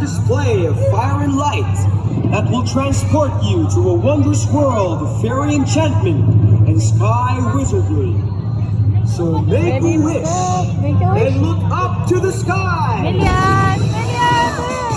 display of fire and light that will transport you to a wondrous world of fairy enchantment and sky wizardry. So make a wish and look up to the sky! Million! Million!